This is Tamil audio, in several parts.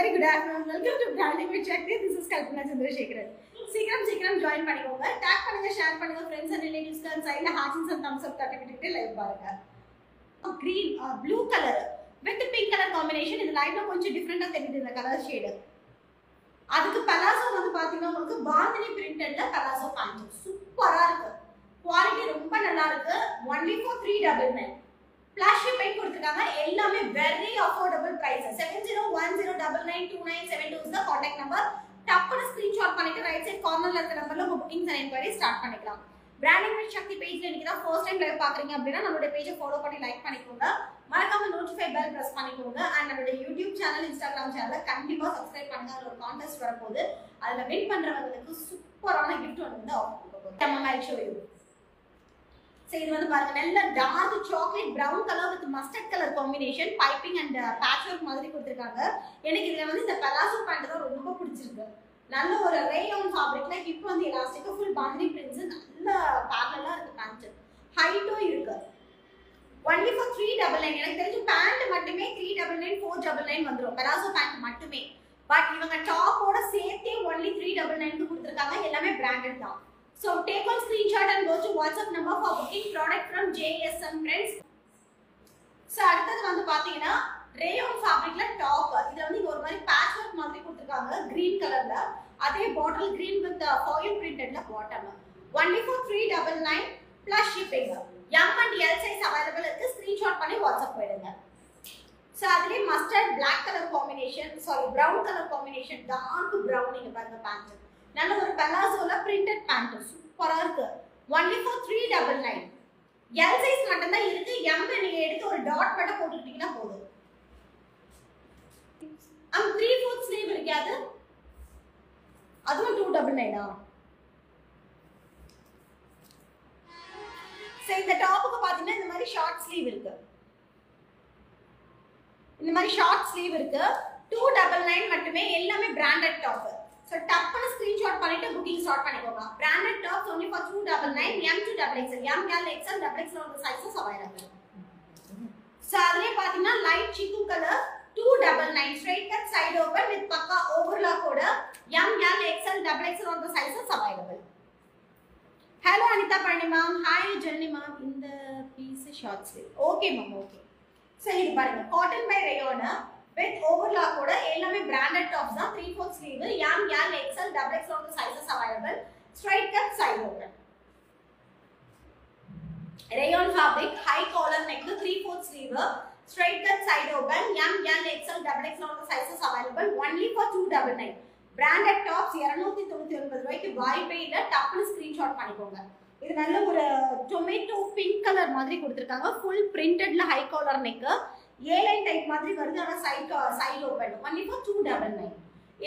very good afternoon. Welcome to Branding with Shakti. This is Kalpana Chandrasekharan. சீக்கிரம் ஜாயின் பண்ணிக்கோங்க. டாக் பண்ணுங்க, ஷேர் பண்ணுங்க, friends and relatives and side hearts and thumbs up தட்டி விட்டுட்டு லைவ் பாருங்க. green blue color with pink color combination. இது லைவ்ல கொஞ்சம் டிஃபரண்டா தெரியுது இந்த கலர் ஷேட். அதுக்கு பலாசோ வந்து பாத்தீங்கன்னா உங்களுக்கு பாந்தினி பிரிண்டட்ல பலாசோ பேண்ட் சூப்பரா இருக்கு. குவாலிட்டி ரொம்ப நல்லா இருக்கு. only for 399. Flash shipping கொடுத்திருக்காங்க. எல்லாமே very affordable prices. 7010992972 is the contact number. டப்புனு ஸ்கிரீன்ஷாட் பண்ணிட்டு ரைட் சைடு கார்னர்ல இருக்க நம்பர்ல உங்க புக்கிங்ஸ் அண்ட் என்குயரி ஸ்டார்ட் பண்ணிக்கலாம். பிராண்டிங் வித் சக்தி பேஜ்ல நீங்க தான் ஃபர்ஸ்ட் டைம் லைவ் பாக்குறீங்க அப்படினா நம்மளுடைய பேஜை ஃபாலோ பண்ணி லைக் பண்ணிக்கோங்க. மறக்காம நோட்டிஃபை பெல் பிரஸ் பண்ணிக்கோங்க. அண்ட் நம்மளுடைய யூடியூப் சேனல், இன்ஸ்டாகிராம் சேனலை கண்டிப்பா சப்ஸ்கிரைப் பண்ணுங்க. அதுல ஒரு கான்டெஸ்ட் வரப்போகுது. அதுல வின் பண்றவங்களுக்கு சூப்பரான கிஃப்ட் ஒன்னு வந்து ஆஃபர் கொடுப்போம். நம்ம ஐ ஷோ யூ. இது வந்து பாருங்க நல்ல dark chocolate brown colour with mustard colour combination piping and patchwork மாதிரி கொடுத்திருக்காங்க. எனக்கு இதுல வந்து இந்த பலாசோ பேண்ட் தான் ரொம்ப பிடிச்சிருக்கு. நல்ல ஒரு ரேயான் ஃபேப்ரிக்ல ஹிப் வந்து எலாஸ்டிக் ஃபுல் பாந்தினி பிரிண்ட்ஸ் நல்ல பேரலலா இருக்கு. பேண்ட் ஹைட்டும் இருக்கு. only for 399. எனக்கு தெரிஞ்சு பேண்ட் மட்டுமே 399 499 வந்துரும் பலாசோ பேண்ட் மட்டுமே. பட் இவங்க டாப்போட சேர்த்தே only 399 க்கு கொடுத்திருக்காங்க. எல்லாமே பிராண்டட் தான். So take one screenshot and go to WhatsApp number for booking product from JSM friends. So அடுத்து வந்து பாத்தீங்கன்னா ரேயான் ஃபேப்ரிக்ல டாப். இதுல வந்து ஒரு மாதிரி பேட்ச் வர்க் மாதிரி கொடுத்திருக்காங்க green கலர்ல. அதே பாட்டில் green with foil printed bottom. only for 399 plus shipping. M and L size available இருக்கு. screenshot பண்ணி WhatsApp போடுங்க. So அதுலயே mustard black color combination, brown color combination, dark brown நீங்க பாருங்க பேண்ட். நல்ல ஒரு பலாசோல printed பேண்ட் சூப்பரா இருக்கு. only for 399. L size மட்டும் தான் இருக்கு. M நீங்க எடுத்து ஒரு டாட் மட்டும் போட்டுட்டீங்கன்னா போதும். 3/4 ஸ்லீவ் இருக்காது. அதுவும் 299 சோ இந்த டாப்புக்கு பாத்தீங்கன்னா இந்த மாதிரி ஷார்ட் ஸ்லீவ் இருக்கு. இந்த மாதிரி ஷார்ட் ஸ்லீவ் இருக்கு. 299 மட்டுமே. எல்லாமே பிராண்டட் டாப். So டப்புனு ஸ்கிரீன்ஷாட் பண்ணிட்டு புக்கிங் ஸ்டார்ட் பண்ணிக்கோங்க. Branded tops only for 299. M to XXL, M L XL XXL all the sizes available. So அதுலயே பாத்தீங்கன்னா light chiku color 299 straight cut side open with பக்கா overlock ஓட M L XL XXL all the sizes available. Hello Anita Pani ma'am, hi Jenny ma'am. இந்த piece short sleeve. Okay ma'am, okay. So இது பாருங்க cotton by rayon with overlock ஓட எல்லாமே branded tops தான். 3/4 sleeve, M L XL XXL all the sizes available. Straight cut side open. Rayon fabric, high collar neck, 3/4 sleeve, straight cut side open, M L XL XXL all the sizes available. only for 299. branded tops 299 ரூபாய்க்கு வாய்ப்பே இல்ல. டப்புனு ஸ்கிரீன்ஷாட் பண்ணிக்கோங்க. இது நல்ல ஒரு டொமேட்டோ பிங்க் கலர் மாதிரி கொடுத்திருக்காங்க. full printedல high collar neck, A-line type மாதிரி வருது. ஆனா சைடு ஓபன். only for 299.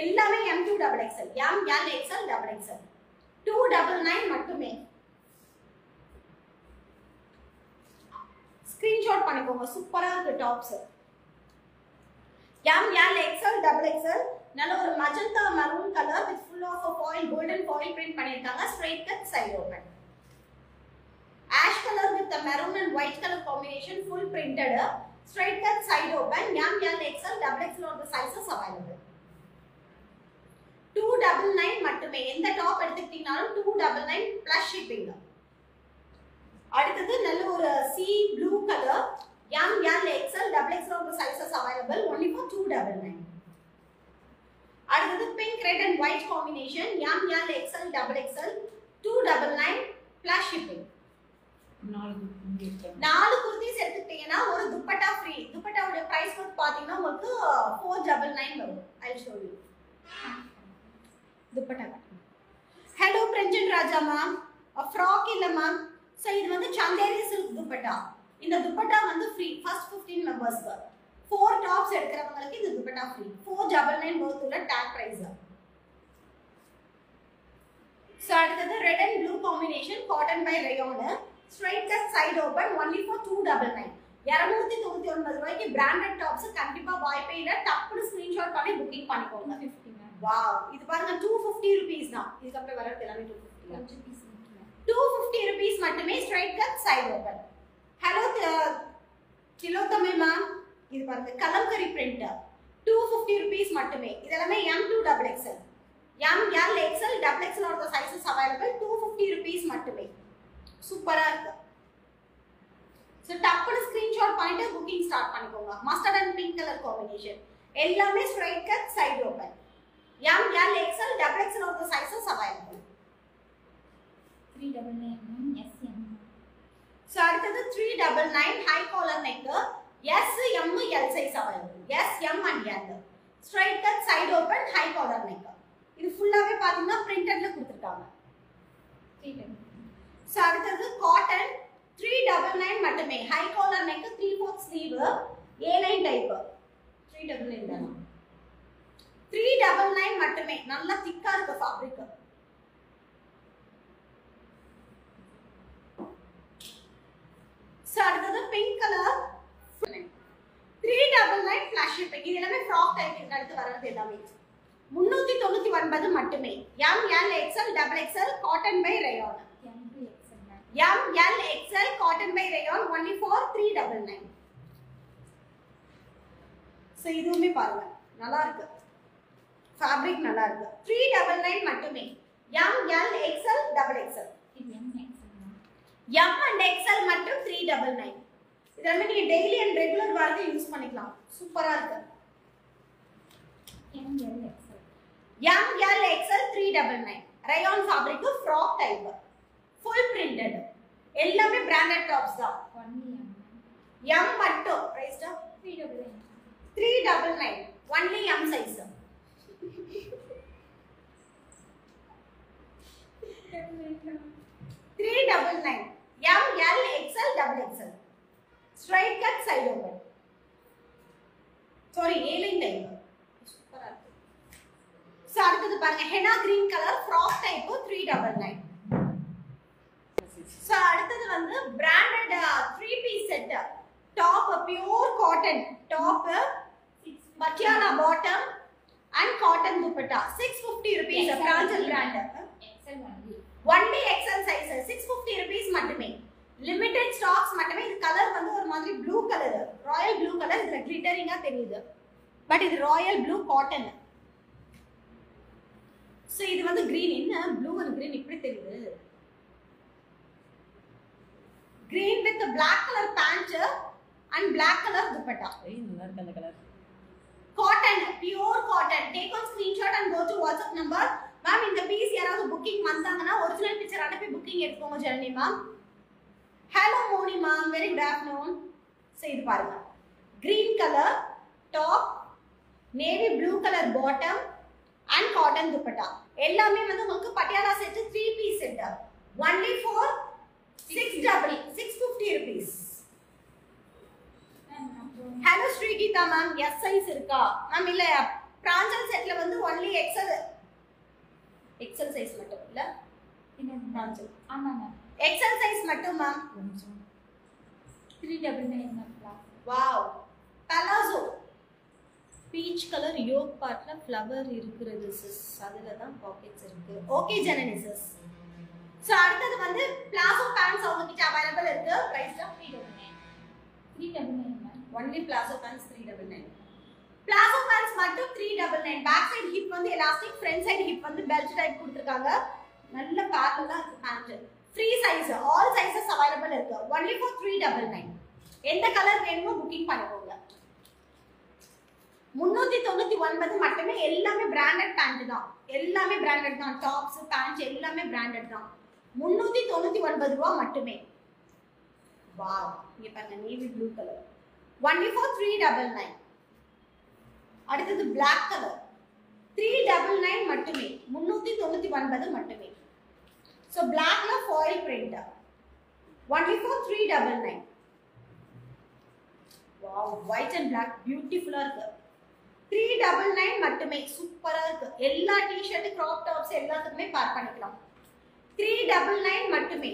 எல்லாமே M to XXL, M L XL XXL 299 மட்டுமே. ஸ்கிரீன்ஷாட் பண்ணிக்கோங்க. சூப்பரா இருக்கு tops. M L XL XXL நல்ல ஒரு magenta maroon color with full of a foil golden foil print பண்ணிருக்காங்க. straight cut side open. Ash color with the maroon and white color combination full printed, straight cut side open, M L XL XXL all the sizes available. 299 மட்டுமே. எந்த டாப் எடுத்துக்கிட்டீங்கனாலும் 299 plus shipping. அடுத்து நல்ல ஒரு sea blue color, M L XL XXL all the sizes available. only for 299. அடுத்து pink red and white combination, M L XL XXL 299 plus shipping. நாலு குர்தீஸ் எடுத்துட்டீங்கன்னா ஒரு துப்பட்டா ஃப்ரீ. துப்பட்டாவோட பிரைஸ் வந்து பாத்தீங்கன்னா உங்களுக்கு 499 வரும். I'll show you. Dupatta. Hello Pranjan Raja ma'am. Frock இல்ல மேம். சோ இது வந்து சந்தேரி சில்க் துப்பட்டா. இந்த துப்பட்டா வந்து ஃப்ரீ ஃபர்ஸ்ட் 15 மெம்பர்ஸ்க்கு. 4 டாப்ஸ் எடுக்கறவங்களுக்கு இந்த துப்பட்டா ஃப்ரீ. 499 worth உள்ள டாக் பிரைஸ். சோ அடுத்து red and blue combination cotton by rayon, straight cut side open, only for 299. 299 ரூபாய்க்கு பிராண்டட் டாப்ஸ் கண்டிப்பா வாய்ப்பே இல்ல. டப்புனு ஸ்கிரீன்ஷாட் பண்ணி புக்கிங் பண்ணிக்கோங்க. 50. வாவ், இது பாருங்க 250 ரூபீஸ் தான். இதுக்கு அப்புறம் வரது எல்லாமே 250. 250 ரூபீஸ் மட்டுமே. straight cut side open. Hello Tilottama ma'am. இது பாருங்க கலம்கரி பிரிண்ட் 250 rupees மட்டுமே. இதெல்லாமே M2 double XL. M, L, XL, double XL are the sizes available. 250 rupees மட்டுமே. சூப்பரா இருக்கு. So டப்புனு ஸ்கிரீன்ஷாட் பண்ணிட்டு புக்கிங் ஸ்டார்ட் பண்ணிக்கோங்க. Mustard and pink colour combination. எல்லாமே straight cut side open. M, L, XL, double XL are the sizes available. 399 SM. So அடுத்தது 399 high collar neck. S, M, L size available. S, M and L. Straight cut side open high collar neck. இது ஃபுல்லாவே பாத்தீங்கன்னா பிரிண்டட்ல கொடுத்திருக்காங்க. 399. So அடுத்தது cotton 399 மட்டுமே. high collar neck 3/4 sleeve A9 type. 399 தானா? 399 மட்டுமே. நல்ல திக்கா இருக்கு ஃபேப்ரிக். So அடுத்தது pink color 399 flash shipping. இது எல்லாமே frock type அடுத்து வரது எல்லாமே 399 மட்டுமே. M, L, XL, double XL cotton by rayon. M, L, XL cotton by rayon only for 399. So இதுவுமே பாருங்க நல்லா இருக்கு. ஃபேப்ரிக் நல்லா இருக்கு. 399 மட்டுமே. M, L, XL, double XL. இது M XL. M and XL மட்டும் 399. இதெல்லாம் நீங்க டெய்லி அண்ட் ரெகுலர் வாரத்தை யூஸ் பண்ணிக்கலாம். சூப்பரா இருக்கு. M L XL. M, L, XL 399. rayon fabric frock type. full printed. எல்லாமே பிராண்டட் டாப்ஸ் தான். Only M. M மட்டும் பிரைஸ் டா 399. 399 only M size. 399 M, L, XL, double XL. Straight cut side open. Sorry, A-line type. சூப்பரா இருக்கு. சோ அடுத்து பாருங்க henna green color frock type 399. So அடுத்து வந்து branded 3-piece set. Top pure cotton. Top Patiala bottom and cotton dupatta. 650 rupees. Pranjal brand. XL only. Only XL size. 650 rupees மட்டுமே. Limited stocks மட்டுமே. இது கலர் வந்து ஒரு மாதிரி blue color. Royal blue color. இதுல glittering தெரியுது. பட் இது royal blue cotton. So இது வந்து green. என்ன blue and green இப்படி தெரியுது. Green with the black color pant and black color dupatta. நல்லா இருக்கு அந்த colour. Cotton, pure cotton. Take on screenshot and go to WhatsApp number. Ma'am, இந்த பீஸ் யாராவது புக்கிங் வந்தாங்கன்னா ஒரிஜினல் பிக்சர் அனுப்பி புக்கிங் எடுத்துக்கோங்க Janani ma'am. Hello Moni ma'am, very good afternoon. So இது பாருங்க. Green color top, navy blue color bottom and cotton dupatta. எல்லாமே வந்து உங்களுக்கு Patiala set 3 piece set. Only for 650 rupees. Hello Srigeetha ma'am, S size இருக்கா மேம்? இல்ல பிராஞ்சல் செட்ல வந்து ஒன்லி எக்ஸல் சைஸ் மட்டும் இல்ல. இது பிராஞ்சல் ஆமாங்க. எக்ஸல் சைஸ் மட்டும் ma'am. 399 ma'am. Wow. Palazzo peach colour yoke பார்ட்ல ஃப்ளவர் இருக்குது சிஸ். அதுல தான் பாக்கெட்ஸ் இருக்கு. Okay Janani sis. சோ அடுத்து வந்து பிளாசோ பேண்ட்ஸ் அவங்க கிட்ட அவேலபிள் இருக்கு. Price 399. 399 ma'am. Only plazo pants 399. Plazo pants மட்டும் 399. Back side hip வந்து elastic, front side hip வந்து belt type கொடுத்திருக்காங்க. நல்ல பேட்டர்னா இருக்கு pant. Free size, all sizes available இருக்கு. Only for 399. எந்த கலர் வேணுமோ புக்கிங் பண்ணிக்கோங்க. 399 மட்டுமே. எல்லாமே branded pant தான். எல்லாமே branded தான். டாப்ஸ், pants எல்லாமே branded தான். 399 ரூபாய் மட்டுமே. வாவ். இங்க பாருங்க navy blue color. Only for 399. அடுத்தது black color 399 மட்டுமே. 399 மட்டுமே. So blackல foil print. Only for 399. Wow, white and black beautiful-ஆ இருக்கு. 399 மட்டுமே. சூப்பரா இருக்கு. எல்லா டி-ஷர்ட், crop tops எல்லாத்துக்குமே பேர் பண்ணிக்கலாம். 399 மட்டுமே.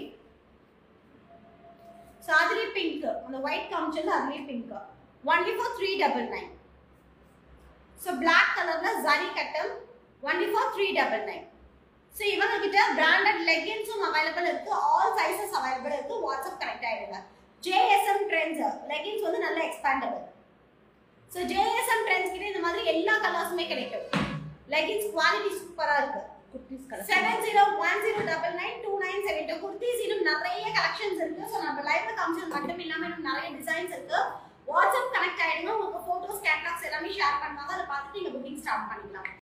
So அதுலயே pink, அந்த white காமிச்சது அதுலயே pink. Only for 399. So black colorல zari cotton only for 399. So இவங்க கிட்ட branded leggings-உம் available இருக்கு. All sizes available இருக்கு. WhatsApp connect ஆயிடுங்க. JSM Trends leggings வந்து நல்ல expandable. ஸோ JSM Trends கிட்ட இந்த மாதிரி எல்லா கலர்ஸுமே கிடைக்கும். லெகின்ஸ் குவாலிட்டி சூப்பரா இருக்கு. குர்த்திஸ் கலர் 7010992972 குர்த்திஸ் இன்னும் நிறைய கலெக்ஷன்ஸ் இருக்கு. ஸோ நம்ம லைவ்ல காமிச்சது மட்டும் இல்லாம இன்னும் நிறைய டிசைன்ஸ் இருக்கு. வாட்ஸ்அப் கனெக்ட் ஆயிடுங்க, உங்களுக்கு போட்டோஸ் கேட்டலாக்ஸ் எல்லாமே ஷேர் பண்ணுவாங்க. அதை பார்த்துட்டு நீங்க புக்கிங் ஸ்டார்ட் பண்ணிக்கலாம்.